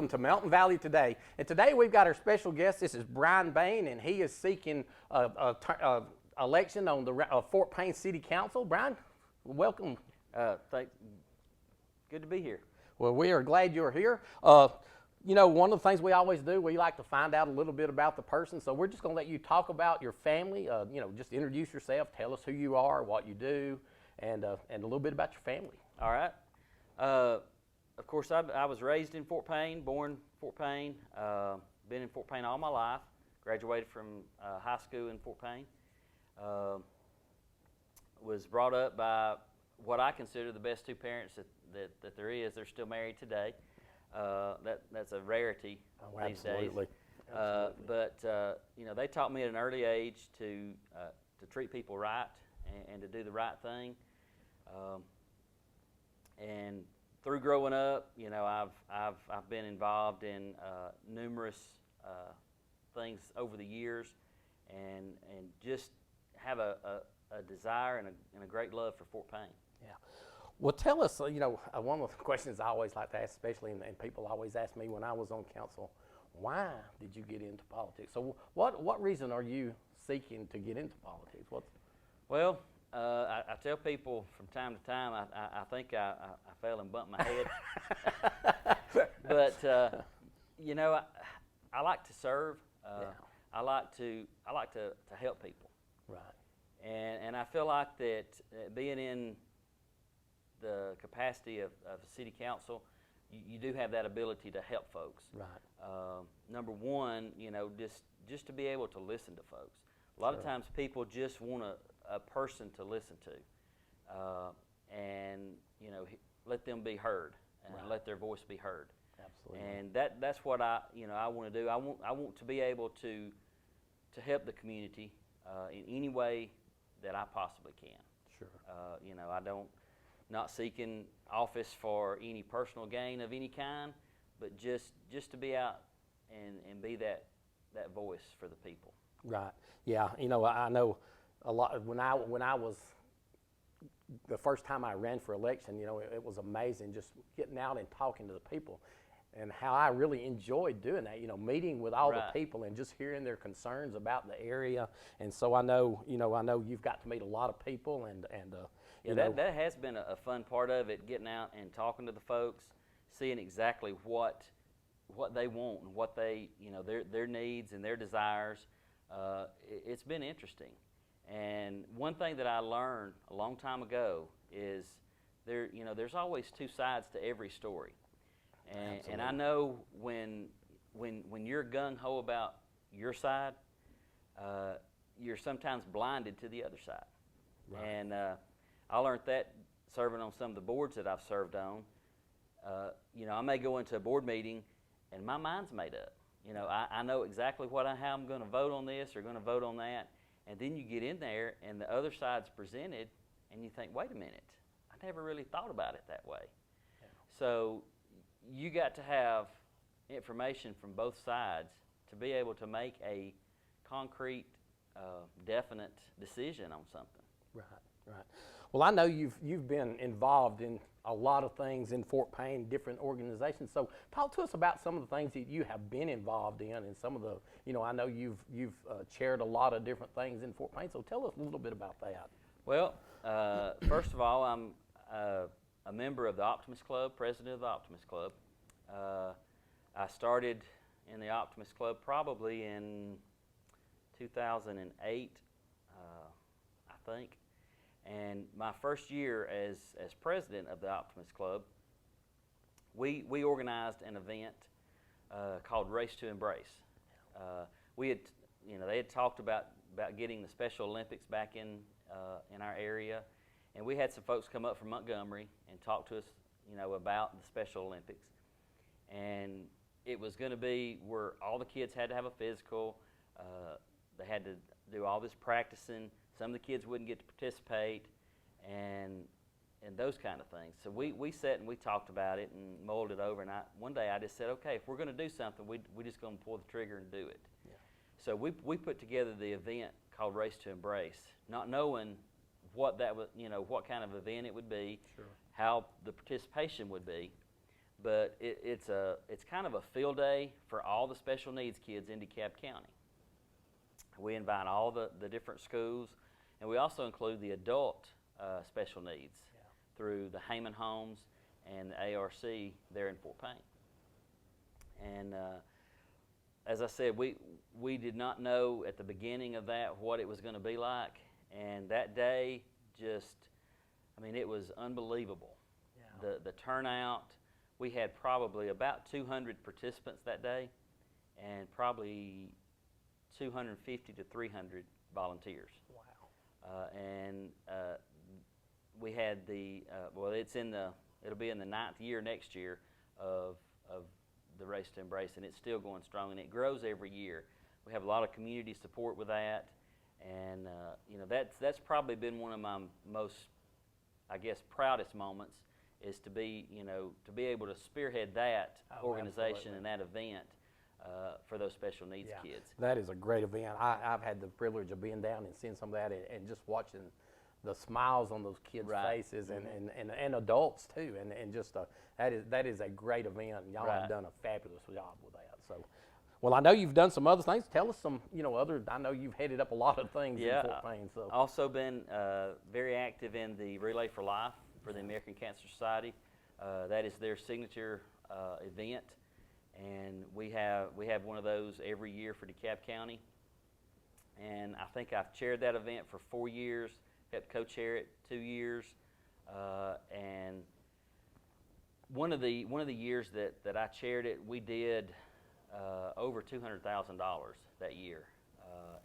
welcome to Mountain Valley Today. And today we've got our special guest. This is Brian Bain, and he is seeking election on the Fort Payne City Council. Brian, welcome. Good to be here. Well, we are glad you're here. You know, one of the things we always do, we like to find out a little bit about the person. So we're just going to let you talk about your family. You know, just introduce yourself, tell us who you are, what you do, and a little bit about your family. All right. Of course, I was raised in Fort Payne, born in Fort Payne, been in Fort Payne all my life, graduated from high school in Fort Payne, was brought up by what I consider the best two parents that there is. They're still married today. That's a rarity these days. But you know, they taught me at an early age to treat people right and to do the right thing. And through growing up, you know, I've been involved in numerous things over the years, and just have a desire and a great love for Fort Payne. Yeah. Well, tell us, you know, one of the questions I always like to ask, especially, and people always ask me when I was on council, why did you get into politics? So what reason are you seeking to get into politics? Well, I tell people from time to time, I think I fell and bumped my head. But, you know, I like to serve. I like to help people. Right. And I feel like that being in the capacity of a city council, you do have that ability to help folks. Right. Number one, you know, just to be able to listen to folks. A lot of times people just want a person to listen to, and you know, let them be heard and let their voice be heard. Absolutely. And that's what I want to do. I want to be able to help the community in any way that I possibly can. Sure. You know, not seeking office for any personal gain of any kind, but just to be out and be that voice for the people. Right. Yeah. You know, I know a lot when I was the first time I ran for election. You know, it was amazing just getting out and talking to the people, and how I really enjoyed doing that. You know, meeting with all the people and just hearing their concerns about the area. And so I know you've got to meet a lot of people, and that has been a fun part of it, getting out and talking to the folks, seeing exactly what they want and what they, you know, their needs and their desires. It's been interesting. And one thing that I learned a long time ago is there's always two sides to every story. And I know when you're gung-ho about your side, you're sometimes blinded to the other side. Right. And I learned that serving on some of the boards that I've served on. You know, I may go into a board meeting and my mind's made up. You know, I know exactly how I'm going to vote on this or going to vote on that. And then you get in there and the other side's presented and you think, wait a minute, I never really thought about it that way. Yeah. So you got to have information from both sides to be able to make a concrete, definite decision on something. Right, right. Well, I know you've been involved in a lot of things in Fort Payne, different organizations. So talk to us about some of the things that you have been involved in, and some of the, you know, I know you've chaired a lot of different things in Fort Payne. So tell us a little bit about that. Well, first of all, I'm a member of the Optimist Club, president of the Optimist Club. I started in the Optimist Club probably in 2008, I think. And my first year as president of the Optimist Club, we organized an event called Race to Embrace. We had, you know, they had talked about getting the Special Olympics back in our area, and we had some folks come up from Montgomery and talk to us, you know, about the Special Olympics. And it was going to be where all the kids had to have a physical. They had to do all this practicing. Some of the kids wouldn't get to participate, and those kind of things. So we sat and we talked about it and mulled it over. And one day I just said, okay, if we're going to do something, we're just going to pull the trigger and do it. Yeah. So we put together the event called Race to Embrace, not knowing what that was, you know, what kind of event it would be, sure, how the participation would be. but it's kind of a field day for all the special needs kids in DeKalb County. We invite all the different schools, and we also include the adult special needs through the Heyman Homes and the ARC there in Fort Payne. And as I said, we did not know at the beginning of that what it was going to be like, and that day it was unbelievable. Yeah. The turnout, we had probably about 200 participants that day, and probably 250 to 300 volunteers. Wow. We had it'll be in the 9th year next year of the Race to Embrace, and it's still going strong, and it grows every year. We have a lot of community support with that, and that's probably been one of my most, I guess, proudest moments, is to be able to spearhead that organization and that event for those special needs kids. That is a great event. I've had the privilege of being down and seeing some of that, and just watching the smiles on those kids' faces, and adults too, and just that is a great event. And y'all have done a fabulous job with that. So, well, I know you've done some other things. Tell us some, other. I know you've headed up a lot of things in Fort Payne. So, also been very active in the Relay for Life for the American Cancer Society. That is their signature event, and we have one of those every year for DeKalb County. And I think I've chaired that event for 4 years. Helped co-chair it 2 years, and one of the years that I chaired it, we did over $200,000 that year,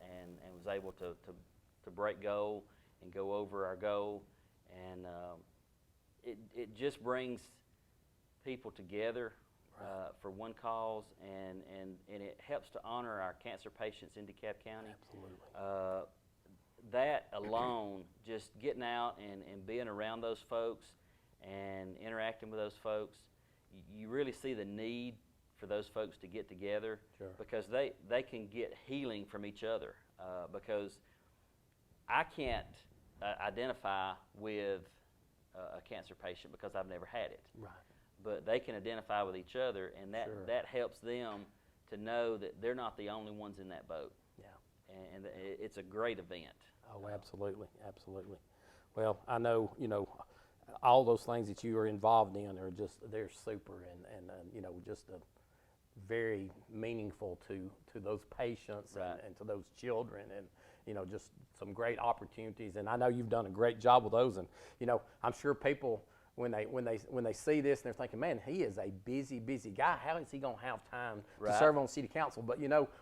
and was able to break goal and go over our goal, and it just brings people together for one cause, and it helps to honor our cancer patients in DeKalb County. Absolutely. That alone, just getting out and being around those folks and interacting with those folks, you really see the need for those folks to get together. Sure. Because they can get healing from each other. Because I can't identify with a cancer patient because I've never had it. Right. But they can identify with each other, and that helps them to know that they're not the only ones in that boat. Yeah. And it's a great event. Oh, absolutely, absolutely. Well, I know, all those things that you are involved in they're super, and just very meaningful to those patients and to those children, and just some great opportunities. And I know you've done a great job with those, and I'm sure people, when they see this, and they're thinking, man, he is a busy guy. How is he going to have time to serve on city council? But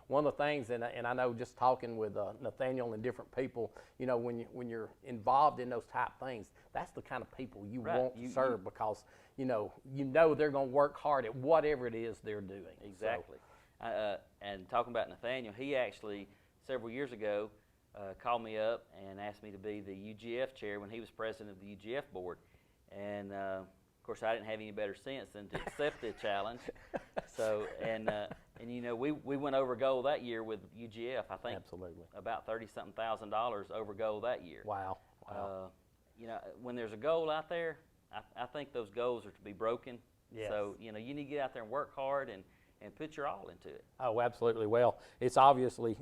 one of the things, and I know just talking with Nathaniel and different people, when you're involved in those type things, that's the kind of people you want to serve, because they're going to work hard at whatever it is they're doing. Exactly. So, and talking about Nathaniel, he actually several years ago called me up and asked me to be the UGF chair when he was president of the UGF board. And of course, I didn't have any better sense than to accept the challenge. So, we went over goal that year with UGF. I think about $30-something thousand over goal that year. Wow. When there's a goal out there, I think those goals are to be broken. Yes. So, you need to get out there and work hard and put your all into it. Oh, absolutely. Well, it's obviously,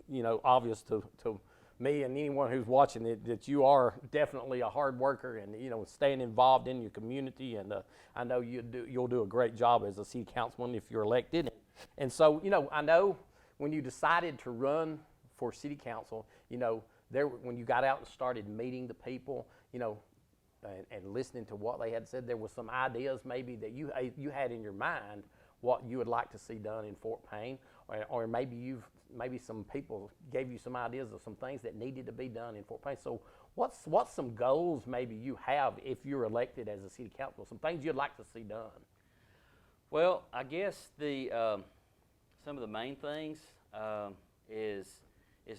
obvious to me and anyone who's watching it that you are definitely a hard worker, and staying involved in your community, and I know you'll do a great job as a city councilman if you're elected. And so I know when you decided to run for city council, when you got out and started meeting the people, and listening to what they had said, there were some ideas maybe that you had in your mind what you would like to see done in Fort Payne, or maybe some people gave you some ideas of some things that needed to be done in Fort Payne. So what's some goals maybe you have if you're elected as a city council, some things you'd like to see done? Well, I guess some of the main things is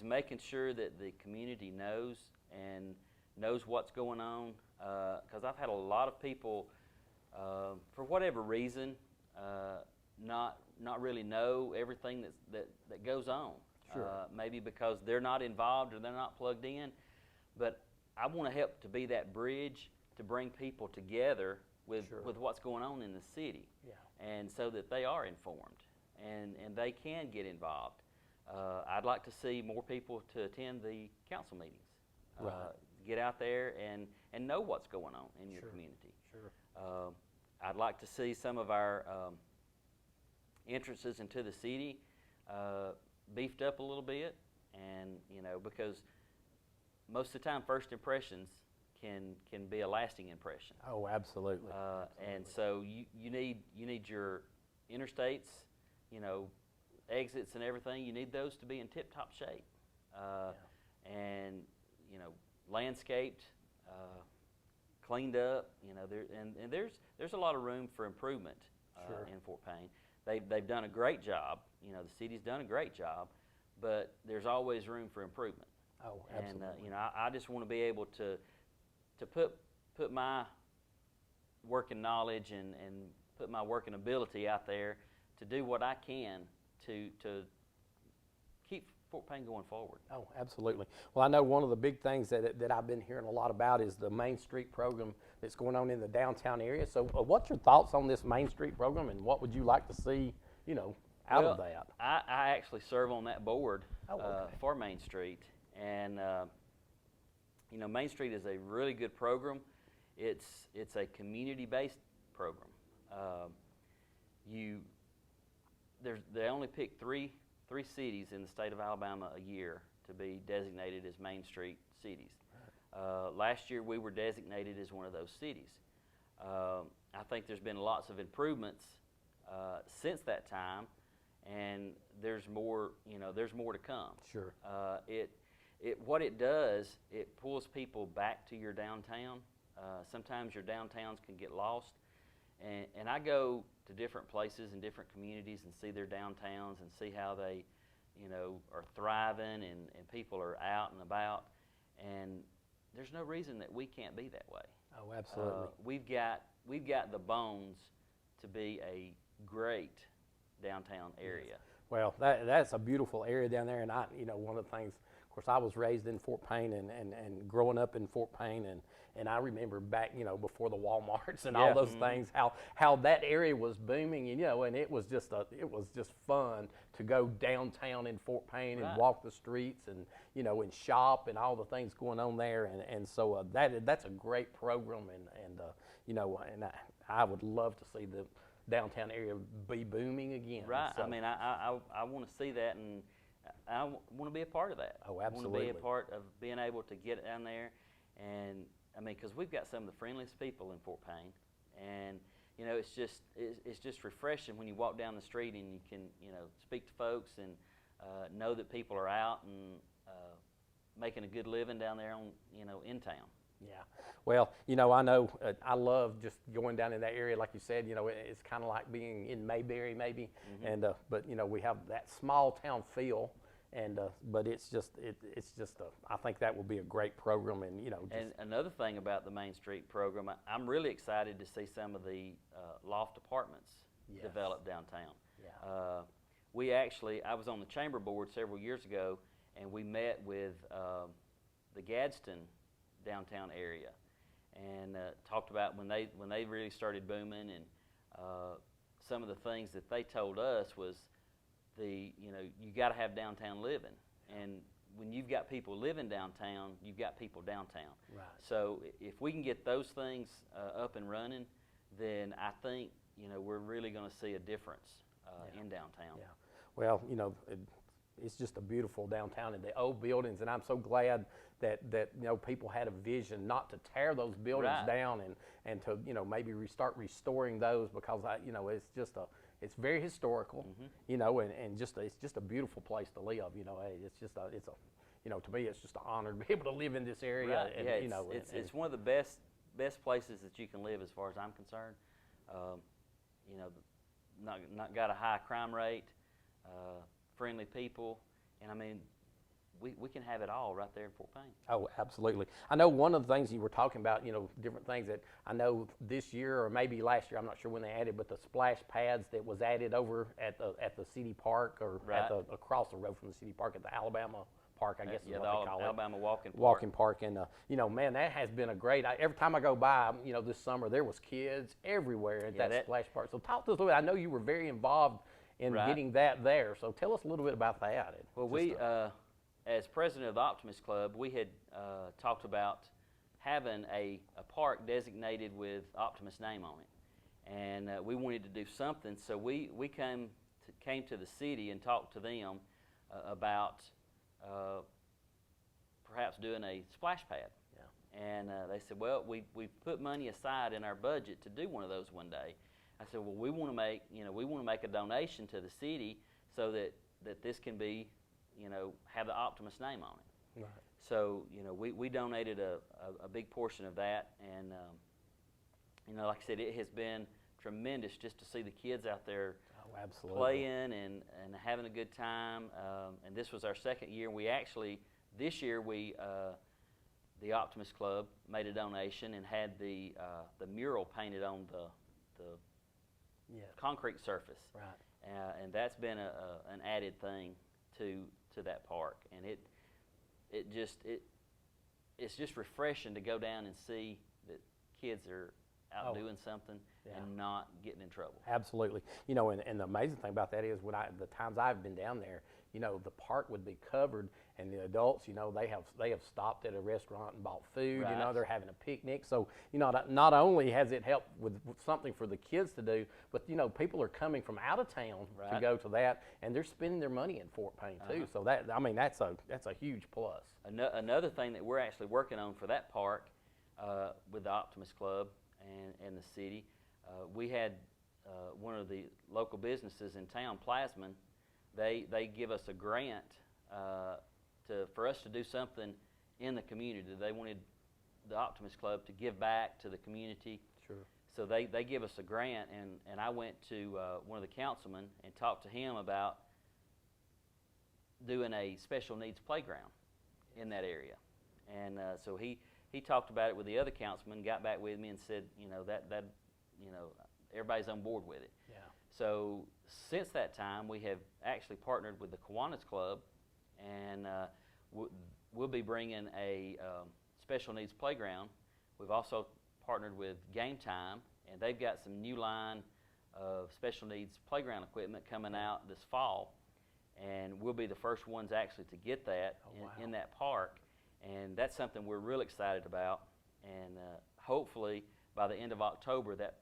making sure that the community knows what's going on, because I've had a lot of people, for whatever reason, not really know everything that goes on. Sure. Maybe because they're not involved or they're not plugged in. But I want to help to be that bridge to bring people together with what's going on in the city. Yeah. and so that they are informed and they can get involved. I'd like to see more people to attend the council meetings. Right. Get out there and know what's going on in your Sure. community. Sure. I'd like to see some of our entrances into the city beefed up a little bit, and because most of the time first impressions can be a lasting impression. Oh, absolutely. And so you need your interstates, exits and everything. You need those to be in tip-top shape, and landscaped, cleaned up. There's a lot of room for improvement Sure. in Fort Payne. They've done a great job. The city's done a great job, but there's always room for improvement. Oh, absolutely. And I just want to be able to put my working knowledge and put my working ability out there to do what I can to keep Fort Payne going forward. Oh, absolutely. Well, I know one of the big things that I've been hearing a lot about is the Main Street program that's going on in the downtown area. So what's your thoughts on this Main Street program, and what would you like to see, out of that? I actually serve on that board Okay. for Main Street, and Main Street is a really good program. It's a community-based program. They only pick three cities in the state of Alabama a year to be designated as Main Street cities. Last year we were designated as one of those cities. I think there's been lots of improvements since that time, and there's more to come. Sure. What it does, it pulls people back to your downtown. Sometimes your downtowns can get lost, and I go to different places and different communities and see their downtowns and see how they, are thriving and people are out and about, and there's no reason that we can't be that way. Oh, absolutely. We've got the bones to be a great downtown area. Well, that's a beautiful area down there, and one of the things, of course, I was raised in Fort Payne and growing up in Fort Payne, and I remember back, before the Walmarts and all those things, how that area was booming, and it was just fun to go downtown in Fort Payne and walk the streets and and shop and all the things going on there, and so that's a great program, and I would love to see the downtown area be booming again. Right. So, I want to see that, and I want to be a part of that. Oh, I want to absolutely. be a part of being able to get down there, and because we've got some of the friendliest people in Fort Payne, and it's just refreshing when you walk down the street and you can speak to folks and know that people are out and making a good living down there in town. Yeah. Well, I know I love just going down in that area, like you said. It's kind of like being in Mayberry, maybe, and but we have that small town feel, and but it's just I think that will be a great program, and And another thing about the Main Street program, I'm really excited to see some of the loft apartments develop downtown. Yeah. I was on the chamber board several years ago, and we met with the Gadsden downtown area, and talked about when they really started booming, and some of the things that they told us was you got to have downtown living, and when you've got people living downtown, you've got people downtown. Right. So if we can get those things up and running, then I think we're really going to see a difference in downtown. Yeah. Well, it's just a beautiful downtown and the old buildings, and I'm so glad that people had a vision not to tear those buildings down and to maybe start restoring those, because it's very historical, and it's just a beautiful place to live. To me it's just an honor to be able to live in this area. Right. And, it's one of the best places that you can live as far as I'm concerned. Not got a high crime rate, friendly people, and we can have it all right there in Fort Payne. Oh, absolutely. I know one of the things you were talking about, different things that I know this year or maybe last year, I'm not sure when they added, but the splash pads that was added over at the city park or Right. across the road from the city park at the Alabama Park, I guess is Yeah, what the they call Alabama Walking it. Park. Walking park. And, man, that has been a great, every time I go by, this summer, there was kids everywhere at that splash park. So talk to us a little bit. I know you were very involved in Right. getting that there. So tell us a little bit about that. Well, as president of the Optimist Club, we had talked about having a park designated with Optimist name on it, and we wanted to do something. So we came to the city and talked to them about perhaps doing a splash pad. Yeah. And they said, well, we put money aside in our budget to do one of those one day. I said, well, we want to make a donation to the city so that this can be, have the Optimist name on it. Right. So, we donated a big portion of that, and, like I said, it has been tremendous just to see the kids out there playing and having a good time. And this was our second year. This year, the Optimist Club made a donation and had the mural painted on the concrete surface. Right. And that's been an added thing to that park, and it's just refreshing to go down and see that kids are out doing something and not getting in trouble. Absolutely. And the amazing thing about that is the times I've been down there, the park would be covered, and the adults, they have stopped at a restaurant and bought food. Right. They're having a picnic. So not only has it helped with something for the kids to do, but people are coming from out of town to go to that, and they're spending their money in Fort Payne too. So that's a huge plus. Another thing that we're actually working on for that park with the Optimist Club and the city, we had one of the local businesses in town, Plasman. They give us a grant for us to do something in the community. They wanted the Optimist Club to give back to the community. Sure. So they give us a grant, and I went to one of the councilmen and talked to him about doing a special needs playground in that area. And so he talked about it with the other councilmen, got back with me and said, that everybody's on board with it. Yeah. So since that time, we have actually partnered with the Kiwanis Club, and we'll be bringing a special needs playground. We've also partnered with Game Time, and they've got some new line of special needs playground equipment coming out this fall, and we'll be the first ones actually to get that in that park, and that's something we're real excited about, and hopefully by the end of October that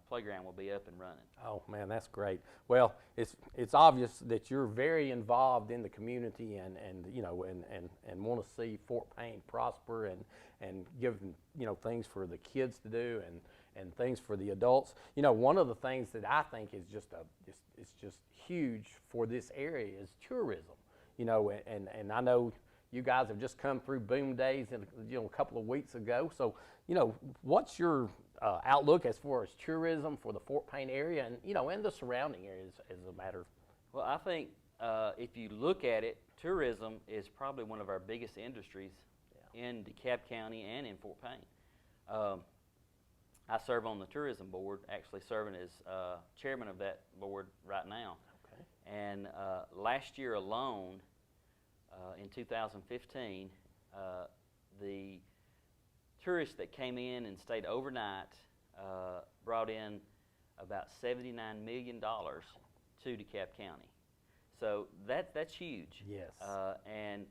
playground will be up and running. Oh man, that's great. Well, it's obvious that you're very involved in the community and want to see Fort Payne prosper and give things for the kids to do and things for the adults. One of the things that I think is just huge for this area is tourism. And I know you guys have just come through Boom Days a couple of weeks ago. So what's your outlook as far as tourism for the Fort Payne area and the surrounding areas as a matter? Well, I think if you look at it, tourism is probably one of our biggest industries in DeKalb County and in Fort Payne. I serve on the tourism board, actually serving as chairman of that board right now. Okay. And last year alone, in 2015, the tourists that came in and stayed overnight brought in about $79 million to DeKalb County. So that's huge. Yes. And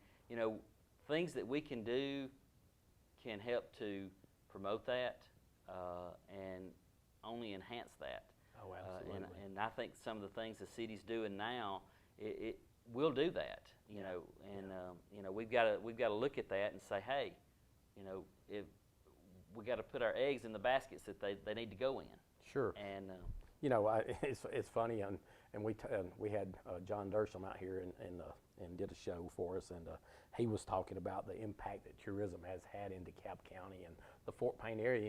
things that we can do can help to promote that and only enhance that. Oh, absolutely. And I think some of the things the city's doing now, it will do that. We've got to look at that and say, hey, if we got to put our eggs in the baskets that they need to go in. Sure. And it's funny, and we had John Dersham out here and did a show for us, and he was talking about the impact that tourism has had in DeKalb County and the Fort Payne area.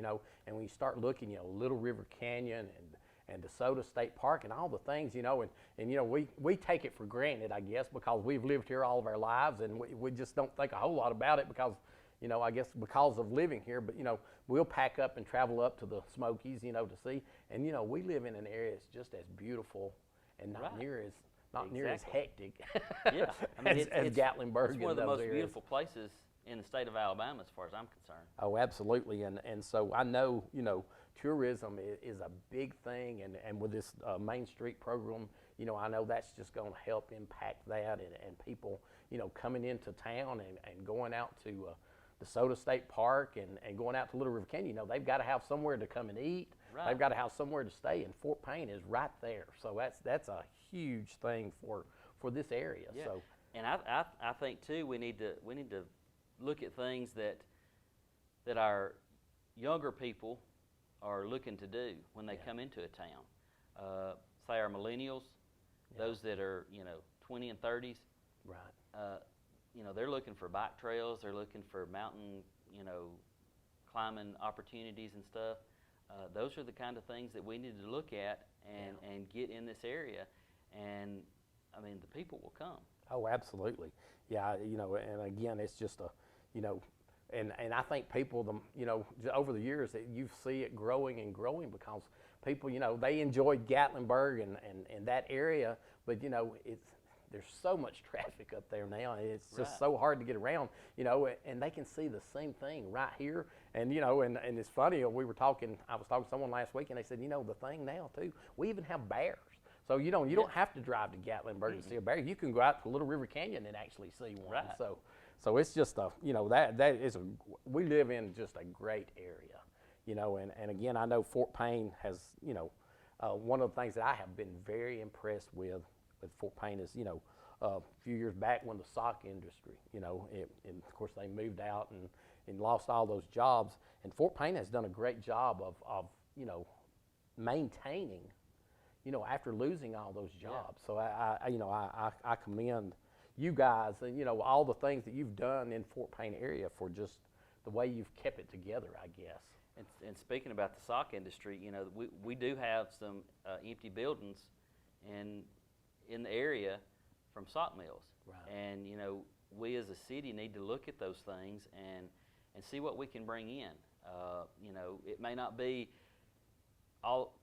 And when you start looking, Little River Canyon and DeSoto State Park and all the things, and we take it for granted, I guess, because we've lived here all of our lives, and we just don't think a whole lot about it because, I guess because of living here. But, we'll pack up and travel up to the Smokies, to see. And, we live in an area that's just as beautiful and not near as hectic Yeah, I mean, as Gatlinburg. It's one of the most areas. beautiful places in the state of Alabama, as far as I'm concerned. Oh, absolutely, and so I know, tourism is a big thing, and with this Main Street program, I know that's just going to help impact that, and people, coming into town and going out to DeSoto State Park and going out to Little River Canyon, they've got to have somewhere to come and eat. Right. They've got to have somewhere to stay, and Fort Payne is right there. So that's a huge thing for this area. Yeah. So, and I think too we need to look at things that our younger people are looking to do when they come into a town. Say our millennials, those that are 20 and 30s. right. They're looking for bike trails. They're looking for mountain climbing opportunities and stuff. Those are the kind of things that we need to look at and get in this area. And I mean, the people will come. Oh, absolutely. Yeah, and again, it's just and I think people, over the years that you see it growing and growing because people, they enjoyed Gatlinburg and that area, but there's so much traffic up there now, and it's just so hard to get around, and they can see the same thing right here. And, and it's funny, I was talking to someone last week, and they said, the thing now, too, we even have bears. So, you don't have to drive to Gatlinburg to see a bear. You can go out to Little River Canyon and actually see one. Right. So it's just we live in just a great area, and again, I know Fort Payne has, one of the things that I have been very impressed with Fort Payne is, a few years back when the sock industry, and of course they moved out and lost all those jobs, and Fort Payne has done a great job of maintaining, after losing all those jobs. So I commend you guys and, all the things that you've done in Fort Payne area for just the way you've kept it together, I guess. And speaking about the sock industry, we do have some empty buildings in the area from sock mills. Right. And, we as a city need to look at those things and see what we can bring in. It may not be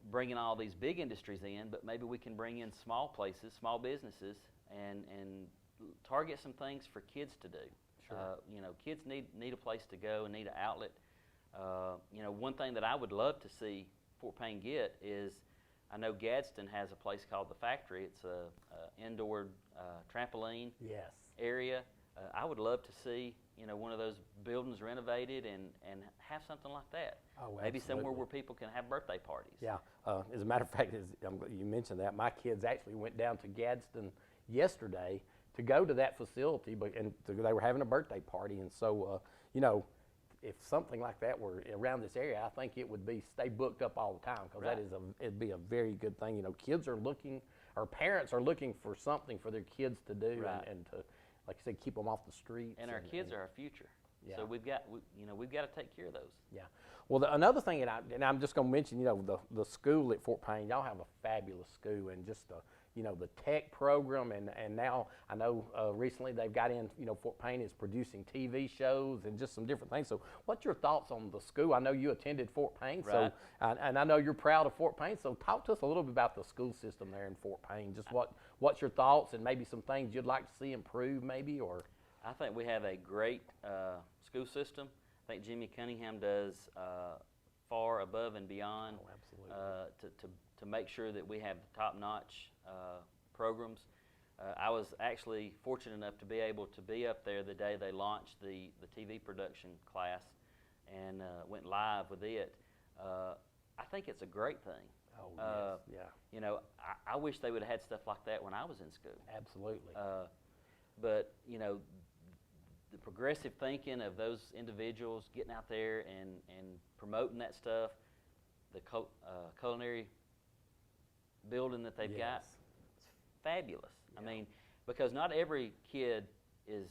bringing all these big industries in, but maybe we can bring in small places, small businesses, and target some things for kids to do. Sure. Kids need a place to go and need an outlet. One thing that I would love to see Fort Payne get is, I know Gadsden has a place called the Factory. It's a indoor trampoline area. I would love to see one of those buildings renovated and have something like that. Oh, maybe absolutely. somewhere where people can have birthday parties. Yeah. As a matter of fact, you mentioned that, my kids actually went down to Gadsden yesterday to go to that facility, they were having a birthday party, and so if something like that were around this area, I think it would stay booked up all the time, because it'd be a very good thing. Kids are looking, or parents are looking for something for their kids to do, and to, like I said, keep them off the streets. And our kids are our future. Yeah. So we've got to take care of those. Yeah. Well, another thing, and I'm just going to mention, the school at Fort Payne, y'all have a fabulous school, and just the tech program, and now I know recently they've got in, Fort Payne is producing TV shows and just some different things. So what's your thoughts on the school? I know you attended Fort Payne, right. and I know you're proud of Fort Payne, so talk to us a little bit about the school system there in Fort Payne. Just what's your thoughts, and maybe some things you'd like to see improve, maybe, or? I think we have a great school system. I think Jimmy Cunningham does far above and beyond to make sure that we have top-notch programs. I was actually fortunate enough to be able to be up there the day they launched the TV production class and went live with it. I think it's a great thing. Oh, yes, yeah. I wish they would have had stuff like that when I was in school. Absolutely. But, the progressive thinking of those individuals getting out there and promoting that stuff, the culinary building that they've got, it's fabulous. Yeah. I mean, because not every kid is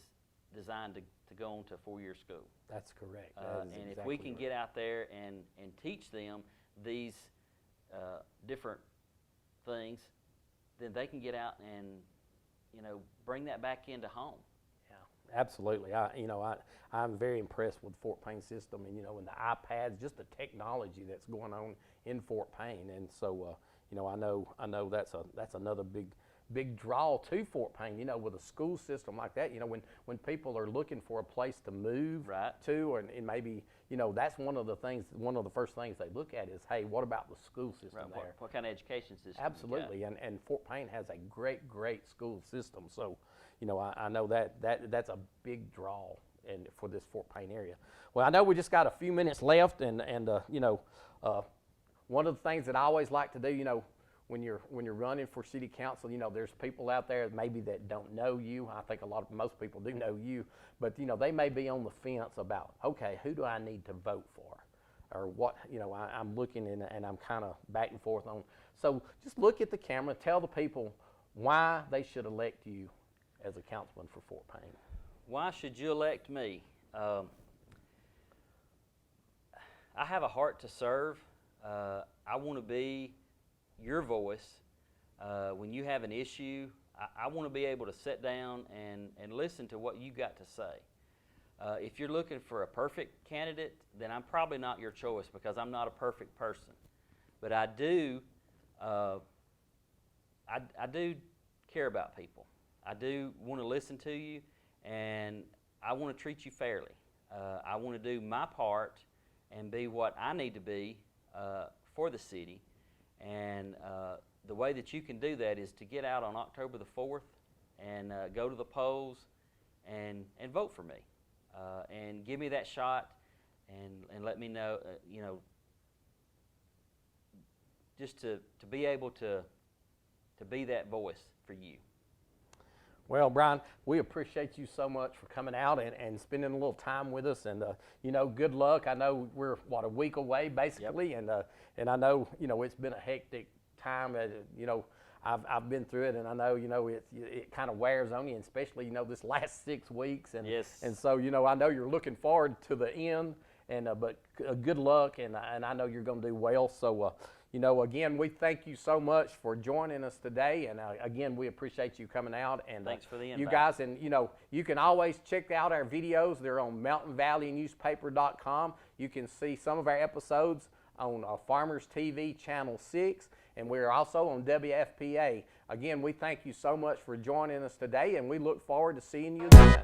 designed to go on to a 4-year school. That's correct. And if we can get out there and teach them these different things, then they can get out and, bring that back into home. Yeah, absolutely. I'm very impressed with the Fort Payne system, and and the iPads, just the technology that's going on in Fort Payne, and so I know that's another big draw to Fort Payne. With a school system like that, when people are looking for a place to move Right. to, and maybe that's one of the first things they look at is, hey, what about the school system Right. there? What kind of education system? Absolutely, and Fort Payne has a great school system. So, I know that's a big draw for this Fort Payne area. Well, I know we just got a few minutes left, and one of the things that I always like to do, when you're running for city council, there's people out there maybe that don't know you. I think most people do know you, but they may be on the fence about, okay, who do I need to vote for, or what? I'm looking and I'm kind of back and forth on. So just look at the camera, tell the people why they should elect you as a councilman for Fort Payne. Why should you elect me? I have a heart to serve. I want to be your voice. When you have an issue, I want to be able to sit down and listen to what you got to say. If you're looking for a perfect candidate, then I'm probably not your choice, because I'm not a perfect person. But I do care about people. I do want to listen to you, and I want to treat you fairly. I want to do my part and be what I need to be for the city. And the way that you can do that is to get out on October the 4th and go to the polls and vote for me. And give me that shot and let me know, just to be able to be that voice for you. Well, Brian, we appreciate you so much for coming out and spending a little time with us. And good luck. I know we're a week away basically, Yep. and I know it's been a hectic time. I've been through it, and I know it kind of wears on you, and especially this last 6 weeks. And Yes. And so I know you're looking forward to the end. And but good luck, and I know you're going to do well. So. Again, we thank you so much for joining us today, and again, we appreciate you coming out. And thanks for the invite. you guys, and you can always check out our videos. They're on MtnValleyNewspaper.com. You can see some of our episodes on Farmers TV Channel 6, and we're also on WFPA. Again, we thank you so much for joining us today, and we look forward to seeing you again.